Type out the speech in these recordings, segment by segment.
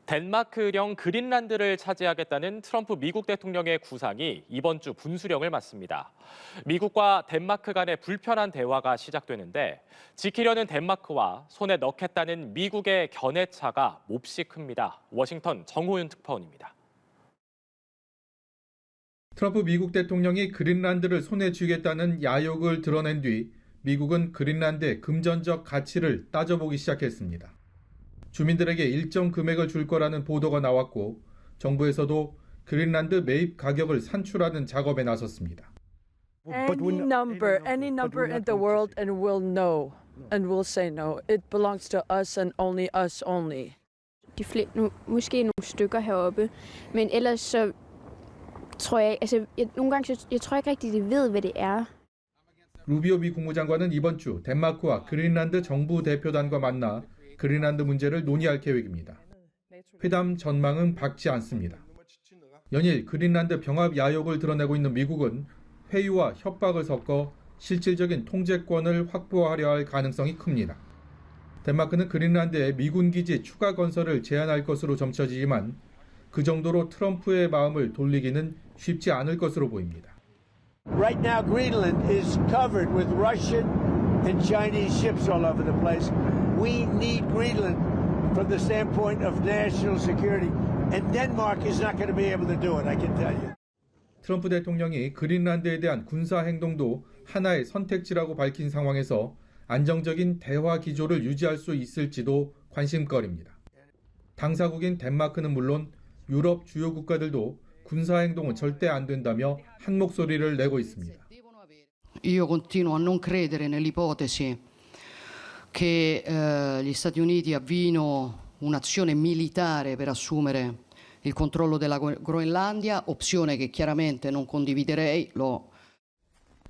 덴마크령 그린란드를 차지하겠다는 트럼프 미국 대통령의 구상이 이번 주 분수령을 맞습니다. 미국과 덴마크 간의 불편한 대화가 시작되는데 지키려는 덴마크와 손에 넣겠다는 미국의 견해차가 몹시 큽니다. 워싱턴 정호윤 특파원입니다. 트럼프 미국 대통령이 그린란드를 손에 쥐겠다는 야욕을 드러낸 뒤 미국은 그린란드의 금전적 가치를 따져보기 시작했습니다. 주민들에게 일정 금액을 줄 거라는 보도가 나왔고 정부에서도 그린란드 매입 가격을 산출하는 작업에 나섰습니다. Any number in the world and we'll know and we'll say no. It belongs to us and only us only. Måske nogle stykker heroppe, men ellers så tror jeg, nogle gange jeg tror ikke rigtig de ved hvad det er. 루비오 미 국무장관은 이번 주 덴마크와 그린란드 정부 대표단과 만나 그린란드 문제를 논의할 계획입니다. 회담 전망은 밝지 않습니다. 연일 그린란드 병합 야욕을 드러내고 있는 미국은 회유와 협박을 섞어 실질적인 통제권을 확보하려 할 가능성이 큽니다. 덴마크는 그린란드에 미군 기지 추가 건설을 제한할 것으로 점쳐지지만 그 정도로 트럼프의 마음을 돌리기는 쉽지 않을 것으로 보입니다. Right now, Greenland is covered with Russian and Chinese ships all over the place. We need Greenland from the standpoint of national security, and Denmark is not going to be able to do it, I can tell you. 트럼프 대통령이 그린란드에 대한 군사 행동도 하나의 선택지라고 밝힌 상황에서 안정적인 대화 기조를 유지할 수 있을지도 관심거리입니다. 당사국인 덴마크는 물론 유럽 주요 국가들도 군사 행동은 절대 안 된다며 한 목소리를 내고 있습니다. Io continuo a non credere nell'ipotesi che gli Stati Uniti avviino un'azione militare per assumere il controllo della Groenlandia, opzione che chiaramente non condividerei.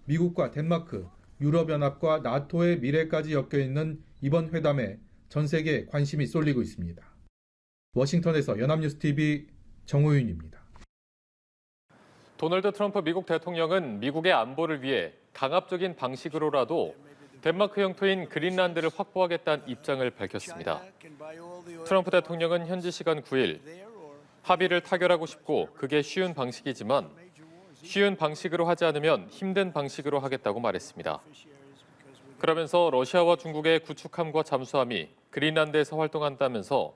미국과 덴마크, 유럽연합과 나토의 미래까지 엮여 있는 이번 회담에 전 세계에 관심이 쏠리고 있습니다. 워싱턴에서 연합뉴스TV 정호윤입니다. 도널드 트럼프 미국 대통령은 미국의 안보를 위해 강압적인 방식으로라도 덴마크 영토인 그린란드를 확보하겠다는 입장을 밝혔습니다. 트럼프 대통령은 현지 시간 9일 합의를 타결하고 싶고 그게 쉬운 방식이지만 쉬운 방식으로 하지 않으면 힘든 방식으로 하겠다고 말했습니다. 그러면서 러시아와 중국의 구축함과 잠수함이 그린란드에서 활동한다면서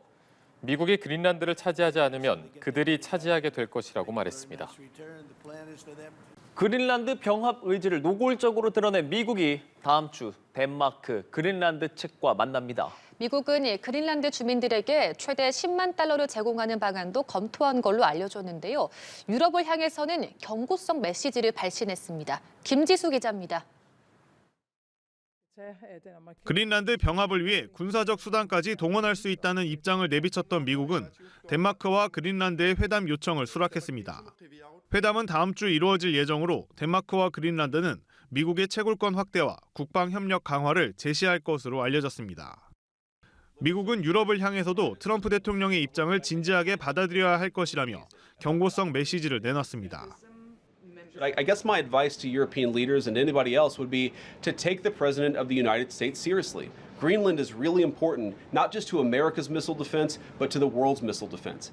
미국이 그린란드를 차지하지 않으면 그들이 차지하게 될 것이라고 말했습니다. 그린란드 병합 의지를 노골적으로 드러낸 미국이 다음 주 덴마크, 그린란드 측과 만납니다. 미국은 그린란드 주민들에게 최대 10만 달러를 제공하는 방안도 검토한 걸로 알려졌는데요. 유럽을 향해서는 경고성 메시지를 발신했습니다. 김지수 기자입니다. 그린란드 병합을 위해 군사적 수단까지 동원할 수 있다는 입장을 내비쳤던 미국은 덴마크와 그린란드의 회담 요청을 수락했습니다. 회담은 다음 주 이루어질 예정으로 덴마크와 그린란드는 미국의 채굴권 확대와 국방 협력 강화를 제시할 것으로 알려졌습니다. 미국은 유럽을 향해서도 트럼프 대통령의 입장을 진지하게 받아들여야 할 것이라며 경고성 메시지를 내놨습니다. I guess my advice to European leaders and anybody else would be to take the President of the United States seriously. Greenland is really important, not just to America's missile defense, but to the world's missile defense.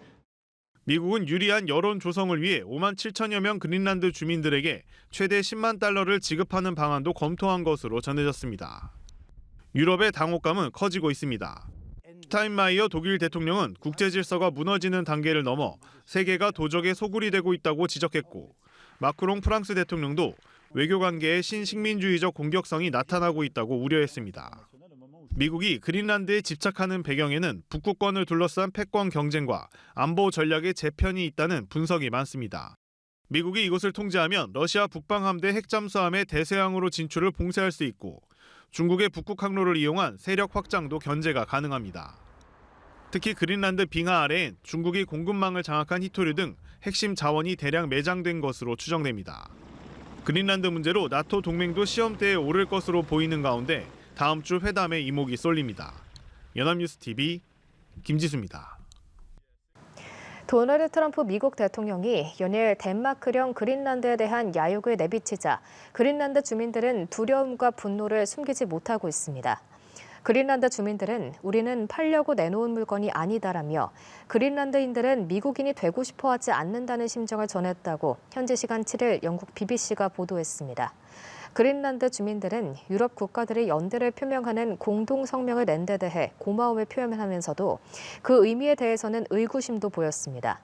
미국은 유리한 여론 조성을 위해 5만 7천여 명 그린란드 주민들에게 최대 10만 달러를 지급하는 방안도 검토한 것으로 전해졌습니다. 유럽의 당혹감은 커지고 있습니다. 스타인마이어 독일 대통령은 국제 질서가 무너지는 단계를 넘어 세계가 도적의 소굴이 되고 있다고 지적했고 마크롱 프랑스 대통령도 외교 관계의 신식민주의적 공격성이 나타나고 있다고 우려했습니다. 미국이 그린란드에 집착하는 배경에는 북극권을 둘러싼 패권 경쟁과 안보 전략의 재편이 있다는 분석이 많습니다. 미국이 이곳을 통제하면 러시아 북방 함대 핵잠수함의 대서양으로 진출을 봉쇄할 수 있고 중국의 북극 항로를 이용한 세력 확장도 견제가 가능합니다. 특히 그린란드 빙하 아래엔 중국이 공급망을 장악한 히토류 등 핵심 자원이 대량 매장된 것으로 추정됩니다. 그린란드 문제로 나토 동맹도 시험대에 오를 것으로 보이는 가운데 다음 주 회담에 이목이 쏠립니다. 연합뉴스TV 김지수입니다. 도널드 트럼프 미국 대통령이 연일 덴마크령 그린란드에 대한 야욕을 내비치자 그린란드 주민들은 두려움과 분노를 숨기지 못하고 있습니다. 그린란드 주민들은 우리는 팔려고 내놓은 물건이 아니다라며 그린란드인들은 미국인이 되고 싶어 하지 않는다는 심정을 전했다고 현지 시간 7일 영국 BBC가 보도했습니다. 그린란드 주민들은 유럽 국가들이 연대를 표명하는 공동 성명을 낸 데 대해 고마움을 표현하면서도 그 의미에 대해서는 의구심도 보였습니다.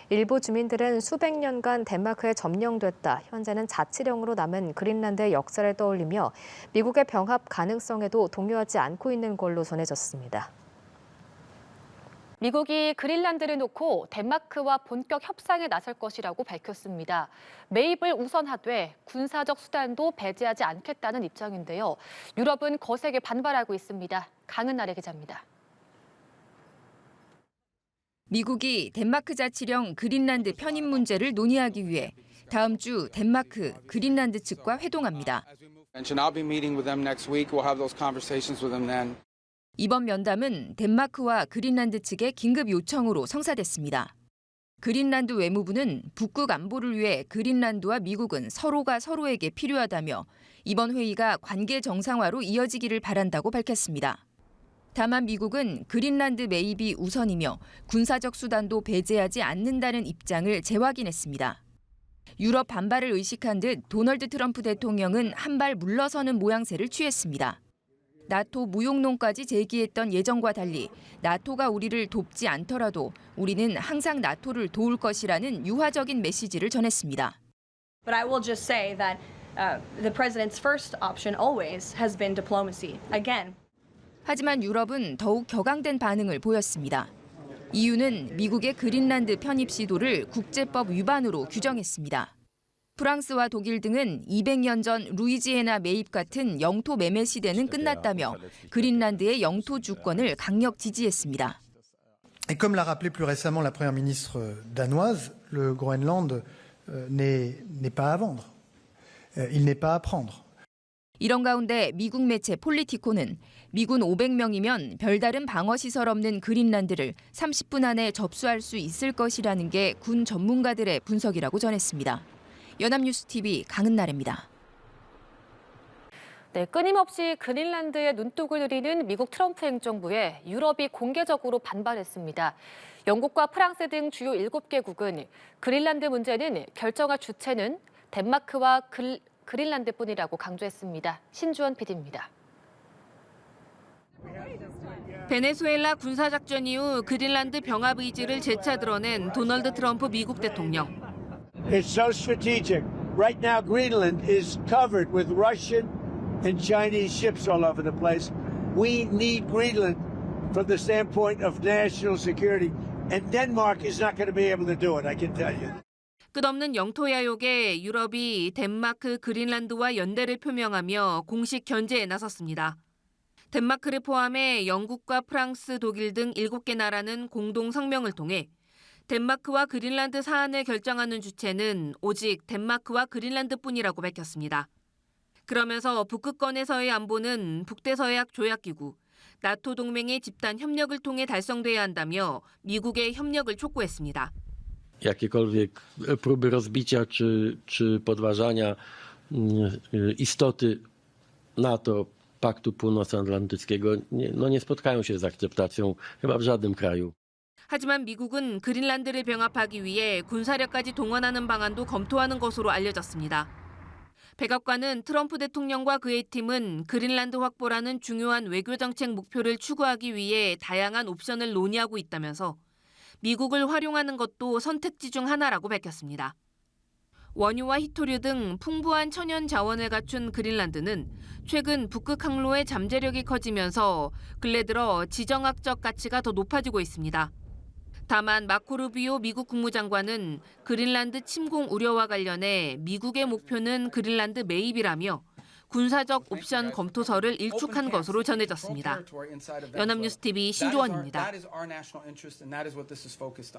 일부 주민들은 수백 년간 덴마크에 점령됐다, 현재는 자치령으로 남은 그린란드의 역사를 떠올리며 미국의 병합 가능성에도 동요하지 않고 있는 걸로 전해졌습니다. 미국이 그린란드를 놓고 덴마크와 본격 협상에 나설 것이라고 밝혔습니다. 매입을 우선하되 군사적 수단도 배제하지 않겠다는 입장인데요. 유럽은 거세게 반발하고 있습니다. 강은나래 기자입니다. 미국이 덴마크 자치령 그린란드 편입 문제를 논의하기 위해 다음 주 덴마크, 그린란드 측과 회동합니다. 이번 면담은 덴마크와 그린란드 측의 긴급 요청으로 성사됐습니다. 그린란드 외무부는 북극 안보를 위해 그린란드와 미국은 서로가 서로에게 필요하다며 이번 회의가 관계 정상화로 이어지기를 바란다고 밝혔습니다. 다만 미국은 그린란드 매입이 우선이며 군사적 수단도 배제하지 않는다는 입장을 재확인했습니다. 유럽 반발을 의식한 듯 도널드 트럼프 대통령은 한 발 물러서는 모양새를 취했습니다. 나토 무용론까지 제기했던 예정과 달리 나토가 우리를 돕지 않더라도 우리는 항상 나토를 도울 것이라는 유화적인 메시지를 전했습니다. But I will just say that the president's first option always has been diplomacy. Again. 하지만 유럽은 더욱 격앙된 반응을 보였습니다. EU는 미국의 그린란드 편입 시도를 국제법 위반으로 규정했습니다. 프랑스와 독일 등은 200년 전 루이지애나 매입 같은 영토 매매 시대는 끝났다며 그린란드의 영토 주권을 강력 지지했습니다. Et comme l'a rappelé plus récemment la première ministre danoise, le Groenland n'est pas à vendre. Il n'est pas à prendre. 이런 가운데 미국 매체 폴리티코는 미군 500명이면 별다른 방어시설 없는 그린란드를 30분 안에 접수할 수 있을 것이라는 게 군 전문가들의 분석이라고 전했습니다. 연합뉴스TV 강은나래입니다. 네, 끊임없이 그린란드의 눈독을 들이는 미국 트럼프 행정부에 유럽이 공개적으로 반발했습니다. 영국과 프랑스 등 주요 7개국은 그린란드 문제는 결정할 주체는 덴마크와 그린란드뿐이라고 강조했습니다. 신주원 PD입니다. 베네수엘라 군사작전 이후 그린란드 병합 의지를 재차 드러낸 도널드 트럼프 미국 대통령. It's so strategic. Right now, Greenland is covered with Russian and Chinese ships all over the place. We need Greenland from the standpoint of national security, and Denmark is not going to be able to do it, I can tell you. 끝없는 영토 야욕에 유럽이 덴마크, 그린란드와 연대를 표명하며 공식 견제에 나섰습니다. 덴마크를 포함해 영국과 프랑스, 독일 등 7개 나라는 공동 성명을 통해 덴마크와 그린란드 사안을 결정하는 주체는 오직 덴마크와 그린란드뿐이라고 밝혔습니다. 그러면서 북극권에서의 안보는 북대서해학 조약기구, 나토 동맹의 집단 협력을 통해 달성돼야 한다며 미국의 협력을 촉구했습니다. Jakiekolwiek próby rozbicia czy podważania istoty NATO, Paktu Północnoatlantyckiego nie spotkają się z akceptacją chyba w żadnym kraju. 하지만 미국은 그린란드를 병합하기 위해 군사력까지 동원하는 방안도 검토하는 것으로 알려졌습니다. 백악관은 트럼프 대통령과 그의 팀은 그린란드 확보라는 중요한 외교정책 목표를 추구하기 위해 다양한 옵션을 논의하고 있다면서 미국을 활용하는 것도 선택지 중 하나라고 밝혔습니다. 원유와 히토류 등 풍부한 천연 자원을 갖춘 그린란드는 최근 북극 항로의 잠재력이 커지면서 근래 들어 지정학적 가치가 더 높아지고 있습니다. 다만 마코 루비오 미국 국무장관은 그린란드 침공 우려와 관련해 미국의 목표는 그린란드 매입이라며 군사적 옵션 검토서를 일축한 것으로 전해졌습니다. 연합뉴스TV 신조원입니다.